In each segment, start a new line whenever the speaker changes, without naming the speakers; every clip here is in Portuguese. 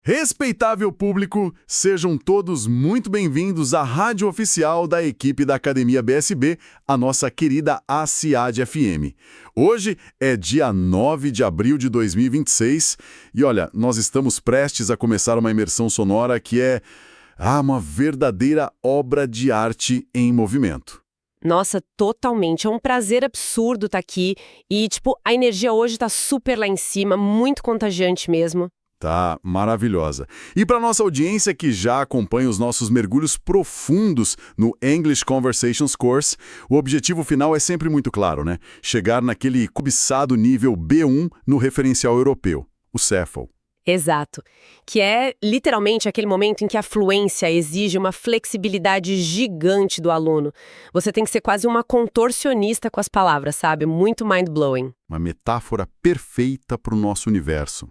Respeitável público, sejam todos muito bem-vindos à rádio oficial da equipe da Academia BSB, a nossa querida ACIAD FM. Hoje é dia 9 de abril de 2026 e olha, nós estamos prestes a começar uma imersão sonora que é uma verdadeira obra de arte em movimento.
Nossa, totalmente. É um prazer absurdo estar aqui e, a energia hoje tá super lá em cima, muito contagiante mesmo.
Tá maravilhosa. E para nossa audiência que já acompanha os nossos mergulhos profundos no English Conversations Course, o objetivo final é sempre muito claro, né? Chegar naquele cobiçado nível B1 no referencial europeu, o CEFL.
Exato. Que é literalmente aquele momento em que a fluência exige uma flexibilidade gigante do aluno. Você tem que ser quase uma contorcionista com as palavras, sabe? Muito mind-blowing.
Uma metáfora perfeita para o nosso universo.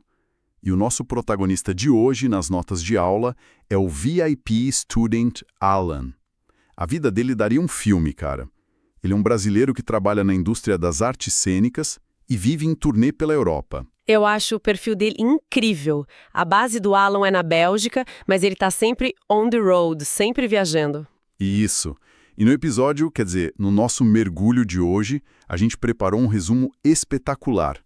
E o nosso protagonista de hoje nas notas de aula é o VIP Student Alan. A vida dele daria um filme, cara. Ele é um brasileiro que trabalha na indústria das artes cênicas e vive em turnê pela Europa.
Eu acho o perfil dele incrível. A base do Alan é na Bélgica, mas ele tá sempre on the road, sempre viajando.
Isso. E no episódio, no nosso mergulho de hoje, a gente preparou um resumo espetacular.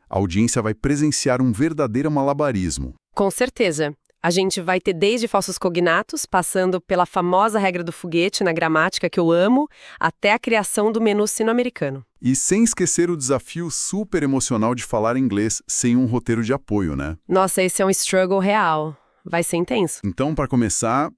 A audiência vai presenciar um verdadeiro malabarismo.
Com certeza. A gente vai ter desde falsos cognatos, passando pela famosa regra do foguete na gramática que eu amo, até a criação do menu sino-americano.
E sem esquecer o desafio super emocional de falar inglês sem um roteiro de apoio, né?
Nossa, esse é um struggle real. Vai ser intenso.
Então, para começar,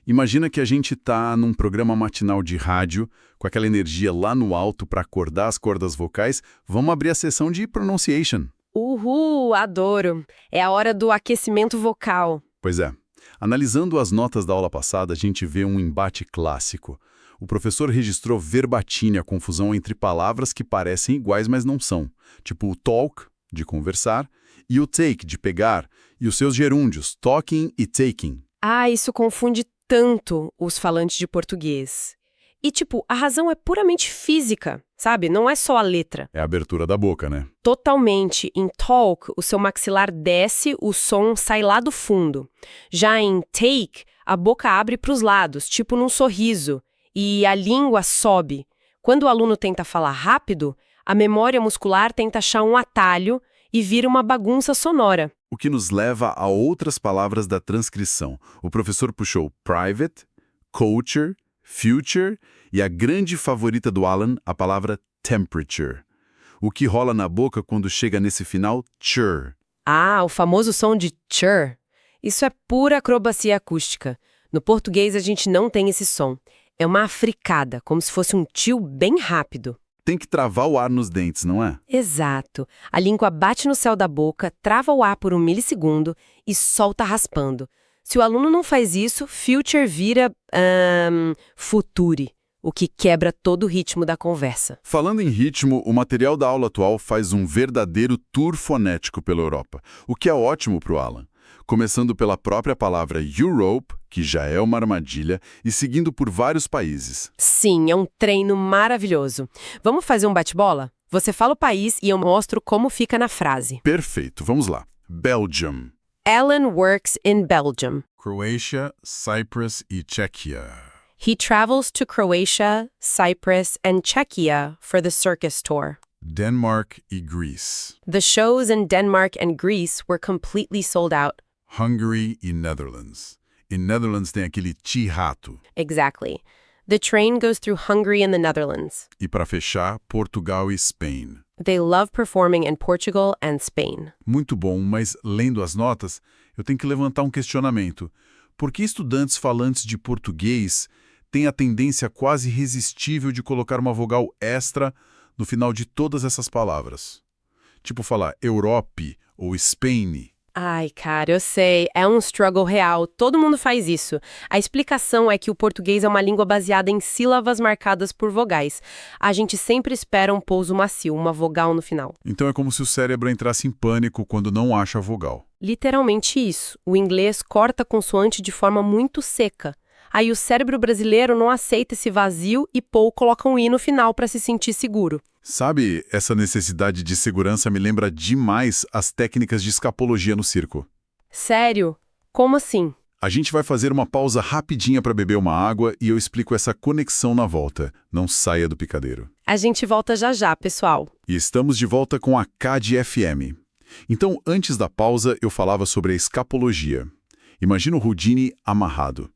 imagina que a gente tá num programa matinal de rádio, com aquela energia lá no alto para acordar as cordas vocais. Vamos abrir a sessão de pronunciation.
Uhul, adoro. É a hora do aquecimento vocal.
Pois é. Analisando as notas da aula passada, a gente vê um embate clássico. O professor registrou verbatim a confusão entre palavras que parecem iguais, mas não são. Tipo o talk, de conversar, e o take, de pegar, e os seus gerúndios, talking e taking.
Isso confunde tanto os falantes de português. E, a razão é puramente física, sabe? Não é só a letra.
É a abertura da boca, né?
Totalmente. Em talk, o seu maxilar desce, o som sai lá do fundo. Já em take, a boca abre para os lados, tipo num sorriso. E a língua sobe. Quando o aluno tenta falar rápido, a memória muscular tenta achar um atalho e vira uma bagunça sonora.
O que nos leva a outras palavras da transcrição. O professor puxou private, culture, future e a grande favorita do Alan, a palavra temperature. O que rola na boca quando chega nesse final, chur.
O famoso som de chur. Isso é pura acrobacia acústica. No português a gente não tem esse som. É uma africada, como se fosse um tio bem rápido.
Tem que travar o ar nos dentes, não é?
Exato. A língua bate no céu da boca, trava o ar por 1 milissegundo e solta raspando. Se o aluno não faz isso, future vira future, o que quebra todo o ritmo da conversa.
Falando em ritmo, o material da aula atual faz um verdadeiro tour fonético pela Europa, o que é ótimo para o Alan. Começando pela própria palavra Europe, que já é uma armadilha, e seguindo por vários países.
Sim, é um treino maravilhoso. Vamos fazer um bate-bola? Você fala o país e eu mostro como fica na frase.
Perfeito, vamos lá. Belgium.
Alan works in Belgium.
Croatia, Cyprus e Czechia.
He travels to Croatia, Cyprus, and Czechia for the circus tour.
Denmark e Greece.
The shows in Denmark and Greece were completely sold out.
Hungary e Netherlands. Em Netherlands tem aquele chi-rato.
Exactly. The train goes through Hungary and the Netherlands.
E para fechar, Portugal e Spain.
They love performing in Portugal and Spain.
Muito bom, mas lendo as notas, eu tenho que levantar um questionamento. Por que estudantes falantes de português têm a tendência quase irresistível de colocar uma vogal extra no final de todas essas palavras? Tipo falar Europe ou Spain.
Cara, eu sei, é um struggle real, todo mundo faz isso. A explicação é que o português é uma língua baseada em sílabas marcadas por vogais. A gente sempre espera um pouso macio, uma vogal no final.
Então é como se o cérebro entrasse em pânico quando não acha a vogal.
Literalmente isso. O inglês corta a consoante de forma muito seca. Aí o cérebro brasileiro não aceita esse vazio e coloca um i no final para se sentir seguro.
Sabe, essa necessidade de segurança me lembra demais as técnicas de escapologia no circo.
Sério? Como assim?
A gente vai fazer uma pausa rapidinha para beber uma água e eu explico essa conexão na volta. Não saia do picadeiro.
A gente volta já já, pessoal.
E estamos de volta com a CAD FM. Então, antes da pausa, eu falava sobre a escapologia. Imagina o Houdini amarrado.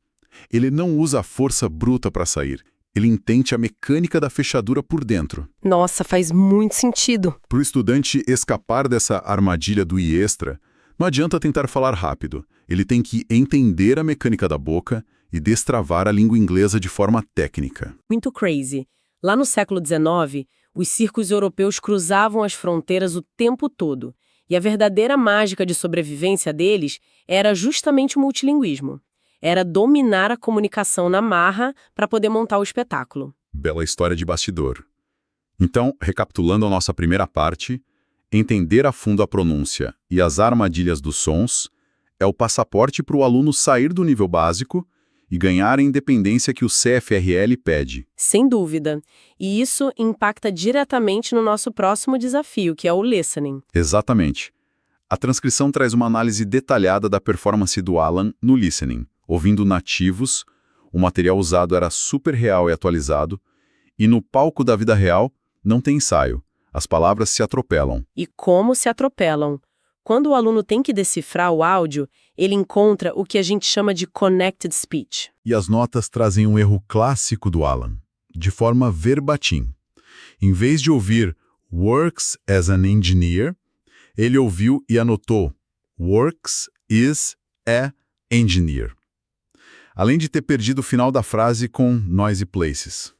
Ele não usa a força bruta para sair. Ele entende a mecânica da fechadura por dentro.
Nossa, faz muito sentido.
Para o estudante escapar dessa armadilha do I extra, não adianta tentar falar rápido. Ele tem que entender a mecânica da boca e destravar a língua inglesa de forma técnica.
Muito crazy. Lá no século XIX, os circos europeus cruzavam as fronteiras o tempo todo. E a verdadeira mágica de sobrevivência deles era justamente o multilinguismo. Era dominar a comunicação na marra para poder montar o espetáculo.
Bela história de bastidor. Então, recapitulando a nossa primeira parte, entender a fundo a pronúncia e as armadilhas dos sons é o passaporte para o aluno sair do nível básico e ganhar a independência que o CFRL pede.
Sem dúvida. E isso impacta diretamente no nosso próximo desafio, que é o listening.
Exatamente. A transcrição traz uma análise detalhada da performance do Alan no listening. Ouvindo nativos, o material usado era super real e atualizado, e no palco da vida real não tem ensaio. As palavras se atropelam.
E como se atropelam? Quando o aluno tem que decifrar o áudio, ele encontra o que a gente chama de connected speech.
E as notas trazem um erro clássico do Alan, de forma verbatim. Em vez de ouvir works as an engineer, ele ouviu e anotou works is a engineer. Além de ter perdido o final da frase com noisy places.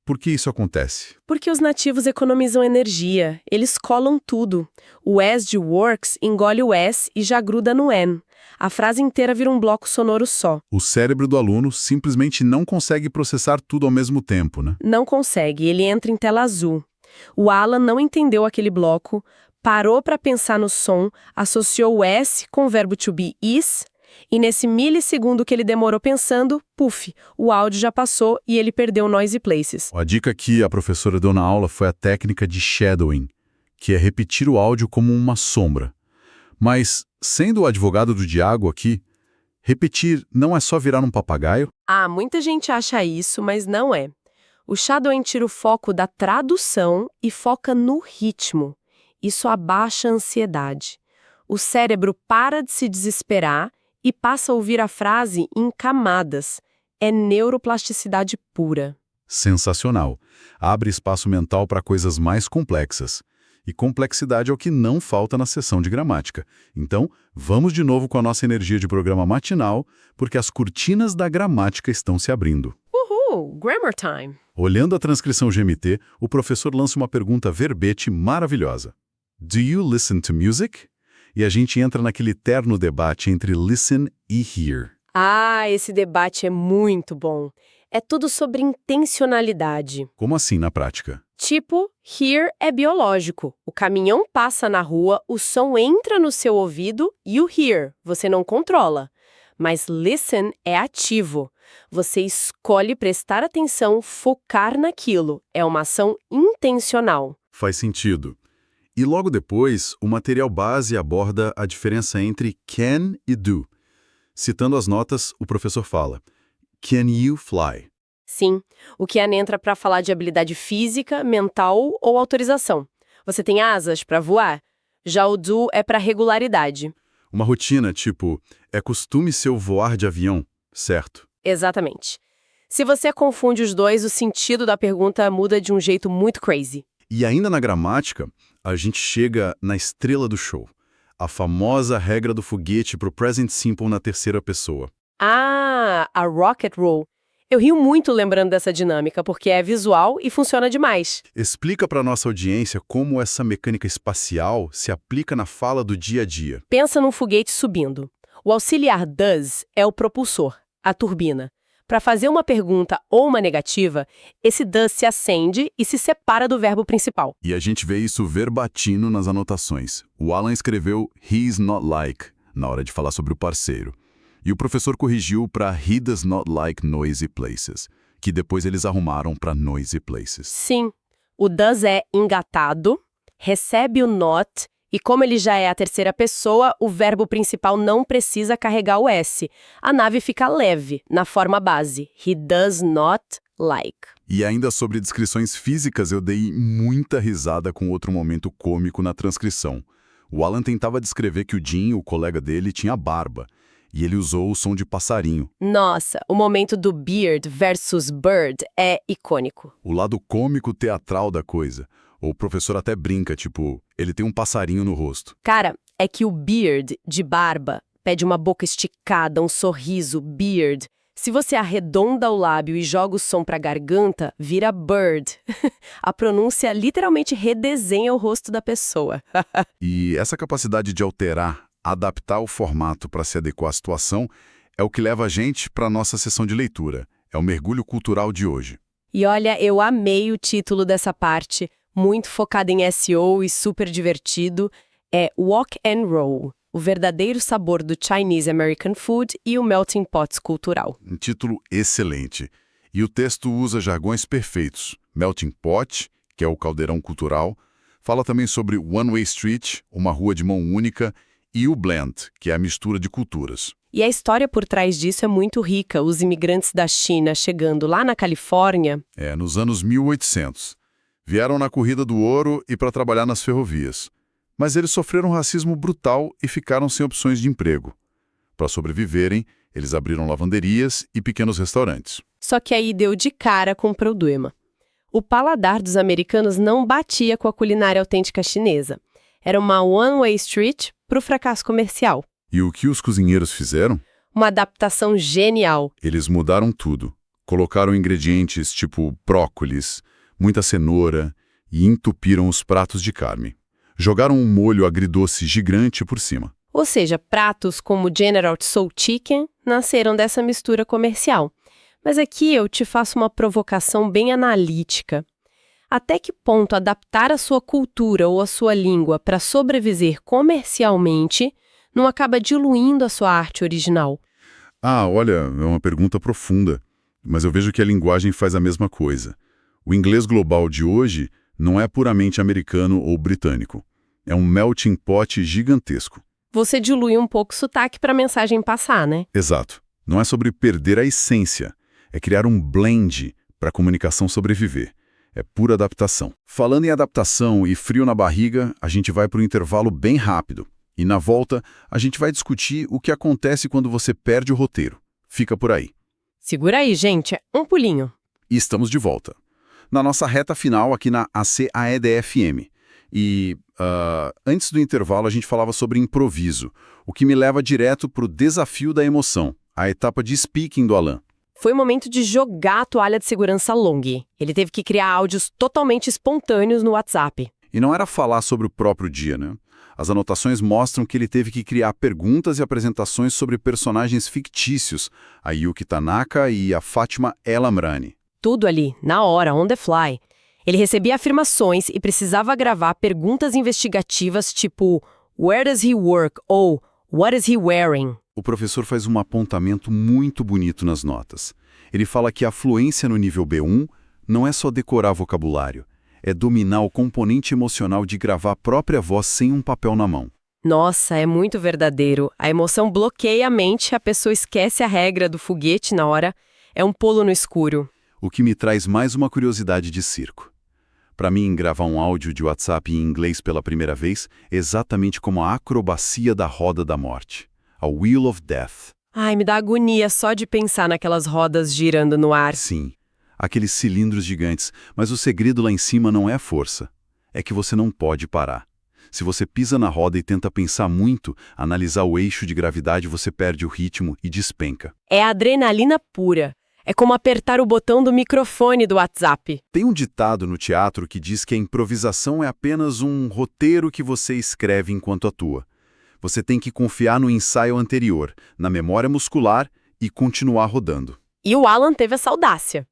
Por que isso acontece?
Porque os nativos economizam energia, eles colam tudo. O S de works engole o S e já gruda no N. A frase inteira vira um bloco sonoro só.
O cérebro do aluno simplesmente não consegue processar tudo ao mesmo tempo, né?
Não consegue, ele entra em tela azul. O Alan não entendeu aquele bloco, parou para pensar no som, associou o S com o verbo to be is, e nesse milissegundo que ele demorou pensando, puf, o áudio já passou e ele perdeu noisy places.
A dica que a professora deu na aula foi a técnica de shadowing, que é repetir o áudio como uma sombra. Mas, sendo o advogado do diabo aqui, repetir não é só virar um papagaio?
Ah, muita gente acha isso, mas não é. O shadowing tira o foco da tradução e foca no ritmo. Isso abaixa a ansiedade. O cérebro para de se desesperar e passa a ouvir a frase em camadas. É neuroplasticidade pura.
Sensacional. Abre espaço mental para coisas mais complexas. E complexidade é o que não falta na sessão de gramática. Então, vamos de novo com a nossa energia de programa matinal, porque as cortinas da gramática estão se abrindo.
Uhul! Grammar time!
Olhando a transcrição GMT, o professor lança uma pergunta verbete maravilhosa. Do you listen to music? E a gente entra naquele eterno debate entre listen e hear.
Ah, esse debate é muito bom. É tudo sobre intencionalidade.
Como assim na prática?
Tipo, hear é biológico. O caminhão passa na rua, o som entra no seu ouvido e o hear, você não controla. Mas listen é ativo. Você escolhe prestar atenção, focar naquilo. É uma ação intencional.
Faz sentido. E logo depois, o material base aborda a diferença entre can e do. Citando as notas, o professor fala, Can you fly?
Sim, o que entra para falar de habilidade física, mental ou autorização. Você tem asas para voar? Já o do é para regularidade.
Uma rotina, tipo, é costume seu voar de avião, certo?
Exatamente. Se você confunde os dois, o sentido da pergunta muda de um jeito muito crazy.
E ainda na gramática, a gente chega na estrela do show. A famosa regra do foguete para o present simple na terceira pessoa.
Ah, a rocket roll. Eu rio muito lembrando dessa dinâmica, porque é visual e funciona demais.
Explica para nossa audiência como essa mecânica espacial se aplica na fala do dia a dia.
Pensa num foguete subindo. O auxiliar does é o propulsor, a turbina. Para fazer uma pergunta ou uma negativa, esse does se acende e se separa do verbo principal.
E a gente vê isso verbatino nas anotações. O Alan escreveu he's not like na hora de falar sobre o parceiro. E o professor corrigiu para he does not like noisy places, que depois eles arrumaram para noisy places.
Sim, o does é engatado, recebe o not E como ele já é a terceira pessoa, o verbo principal não precisa carregar o S. A nave fica leve, na forma base. He does not like.
E ainda sobre descrições físicas, eu dei muita risada com outro momento cômico na transcrição. O Alan tentava descrever que o Jim, o colega dele, tinha barba. E ele usou o som de passarinho.
Nossa, o momento do beard versus bird é icônico.
O lado cômico teatral da coisa. O professor até brinca, tipo, ele tem um passarinho no rosto.
Cara, é que o beard, de barba, pede uma boca esticada, um sorriso, beard. Se você arredonda o lábio e joga o som pra garganta, vira bird. A pronúncia literalmente redesenha o rosto da pessoa.
E essa capacidade de alterar, adaptar o formato para se adequar à situação, é o que leva a gente para a nossa sessão de leitura. É o mergulho cultural de hoje.
E olha, eu amei o título dessa parte, muito focado em SEO e super divertido. É Wok and Roll, o verdadeiro sabor do Chinese American Food e o melting pot cultural.
Um título excelente. E o texto usa jargões perfeitos. Melting pot, que é o caldeirão cultural, fala também sobre One Way Street, uma rua de mão única, e o blend, que é a mistura de culturas.
E a história por trás disso é muito rica. Os imigrantes da China chegando lá na Califórnia...
Nos anos 1800. Vieram na corrida do ouro e para trabalhar nas ferrovias. Mas eles sofreram racismo brutal e ficaram sem opções de emprego. Para sobreviverem, eles abriram lavanderias e pequenos restaurantes.
Só que aí deu de cara com o problema. O paladar dos americanos não batia com a culinária autêntica chinesa. Era uma one-way street para o fracasso comercial.
E o que os cozinheiros fizeram?
Uma adaptação genial.
Eles mudaram tudo. Colocaram ingredientes tipo brócolis, muita cenoura e entupiram os pratos de carne. Jogaram um molho agridoce gigante por cima.
Ou seja, pratos como General Tso Chicken nasceram dessa mistura comercial. Mas aqui eu te faço uma provocação bem analítica. Até que ponto adaptar a sua cultura ou a sua língua para sobreviver comercialmente não acaba diluindo a sua arte original?
Olha, é uma pergunta profunda, mas eu vejo que a linguagem faz a mesma coisa. O inglês global de hoje não é puramente americano ou britânico. É um melting pot gigantesco.
Você dilui um pouco o sotaque para a mensagem passar, né?
Exato. Não é sobre perder a essência, é criar um blend para a comunicação sobreviver. É pura adaptação. Falando em adaptação e frio na barriga, a gente vai para um intervalo bem rápido. E na volta, a gente vai discutir o que acontece quando você perde o roteiro. Fica por aí.
Segura aí, gente. Um pulinho.
E estamos de volta. Na nossa reta final aqui na ACAEDFM. E antes do intervalo a gente falava sobre improviso, o que me leva direto para o desafio da emoção, a etapa de speaking do Alan.
Foi o momento de jogar a toalha de segurança long. Ele teve que criar áudios totalmente espontâneos no WhatsApp.
E não era falar sobre o próprio dia, né? As anotações mostram que ele teve que criar perguntas e apresentações sobre personagens fictícios, a Yuki Tanaka e a Fátima El Amrani.
Tudo ali, na hora, on the fly. Ele recebia afirmações e precisava gravar perguntas investigativas tipo Where does he work? Ou What is he wearing?
O professor faz um apontamento muito bonito nas notas. Ele fala que a fluência no nível B1 não é só decorar vocabulário, é dominar o componente emocional de gravar a própria voz sem um papel na mão.
Nossa, é muito verdadeiro. A emoção bloqueia a mente, a pessoa esquece a regra do foguete na hora. É um pulo no escuro.
O que me traz mais uma curiosidade de circo. Para mim, gravar um áudio de WhatsApp em inglês pela primeira vez é exatamente como a acrobacia da roda da morte. A Wheel of Death.
Ai, me dá agonia só de pensar naquelas rodas girando no ar.
Sim, aqueles cilindros gigantes, mas o segredo lá em cima não é a força. É que você não pode parar. Se você pisa na roda e tenta pensar muito, analisar o eixo de gravidade, você perde o ritmo e despenca.
É adrenalina pura. É como apertar o botão do microfone do WhatsApp.
Tem um ditado no teatro que diz que a improvisação é apenas um roteiro que você escreve enquanto atua. Você tem que confiar no ensaio anterior, na memória muscular e continuar rodando.
E o Alan teve essa audácia.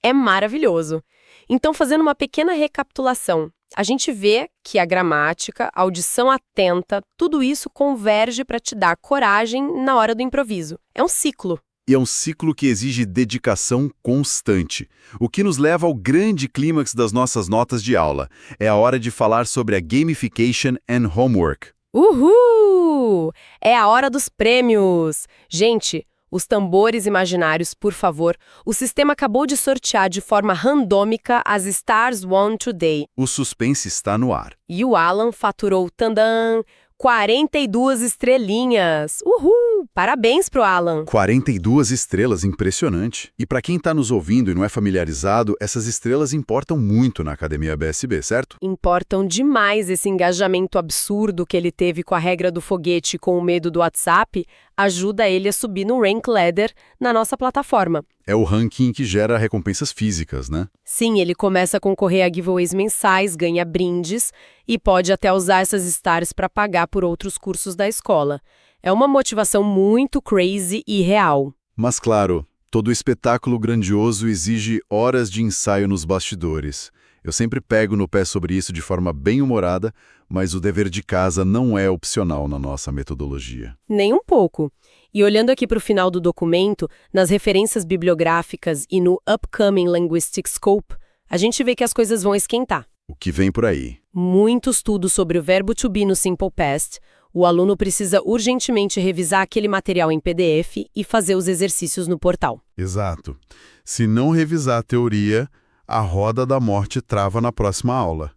É maravilhoso. Então, fazendo uma pequena recapitulação, a gente vê que a gramática, a audição atenta, tudo isso converge para te dar coragem na hora do improviso. É um ciclo.
e é um ciclo que exige dedicação constante. O que nos leva ao grande clímax das nossas notas de aula. É a hora de falar sobre a gamification and homework.
Uhul! É a hora dos prêmios! Gente, os tambores imaginários, por favor. O sistema acabou de sortear de forma randômica as Stars Won Today.
O suspense está no ar.
E o Alan faturou, tandã, 42 estrelinhas. Uhul! Parabéns pro Alan.
42 estrelas, impressionante. E para quem está nos ouvindo e não é familiarizado, essas estrelas importam muito na Academia BSB, certo?
Importam demais esse engajamento absurdo que ele teve com a regra do foguete com o medo do WhatsApp, ajuda ele a subir no Rank Ladder na nossa plataforma.
É o ranking que gera recompensas físicas, né?
Sim, ele começa a concorrer a giveaways mensais, ganha brindes e pode até usar essas stars para pagar por outros cursos da escola. É uma motivação muito crazy e real.
Mas claro, todo espetáculo grandioso exige horas de ensaio nos bastidores. Eu sempre pego no pé sobre isso de forma bem humorada, mas o dever de casa não é opcional na nossa metodologia.
Nem um pouco. E olhando aqui para o final do documento, nas referências bibliográficas e no Upcoming Linguistic Scope, a gente vê que as coisas vão esquentar.
O que vem por aí?
Muito estudo sobre o verbo to be no Simple Past. O aluno precisa urgentemente revisar aquele material em PDF e fazer os exercícios no portal.
Exato. Se não revisar a teoria, a roda da morte trava na próxima aula.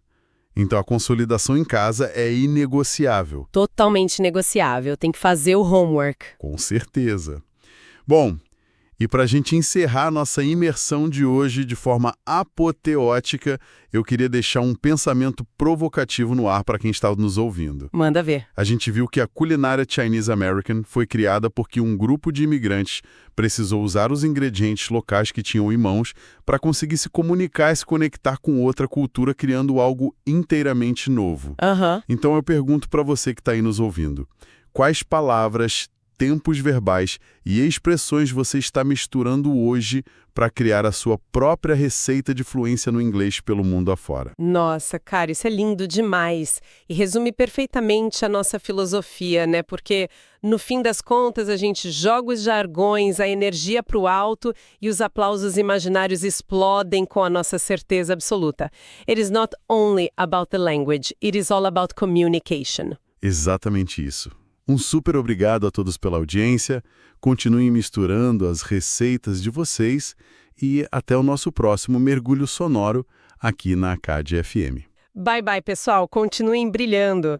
Então a consolidação em casa é inegociável.
Totalmente negociável, tem que fazer o homework.
Com certeza. Bom, e para a gente encerrar nossa imersão de hoje de forma apoteótica, eu queria deixar um pensamento provocativo no ar para quem está nos ouvindo.
Manda ver.
A gente viu que a culinária Chinese American foi criada porque um grupo de imigrantes precisou usar os ingredientes locais que tinham em mãos para conseguir se comunicar e se conectar com outra cultura, criando algo inteiramente novo. Então eu pergunto para você que está aí nos ouvindo, quais palavras, tempos verbais e expressões você está misturando hoje para criar a sua própria receita de fluência no inglês pelo mundo afora?
Nossa, cara, isso é lindo demais. E resume perfeitamente a nossa filosofia, né? Porque, no fim das contas, a gente joga os jargões, a energia para o alto e os aplausos imaginários explodem com a nossa certeza absoluta. It is not only about the language, it is all about communication.
Exatamente isso. Um super obrigado a todos pela audiência, continuem misturando as receitas de vocês e até o nosso próximo mergulho sonoro aqui na ACAD FM.
Bye bye, pessoal, continuem brilhando!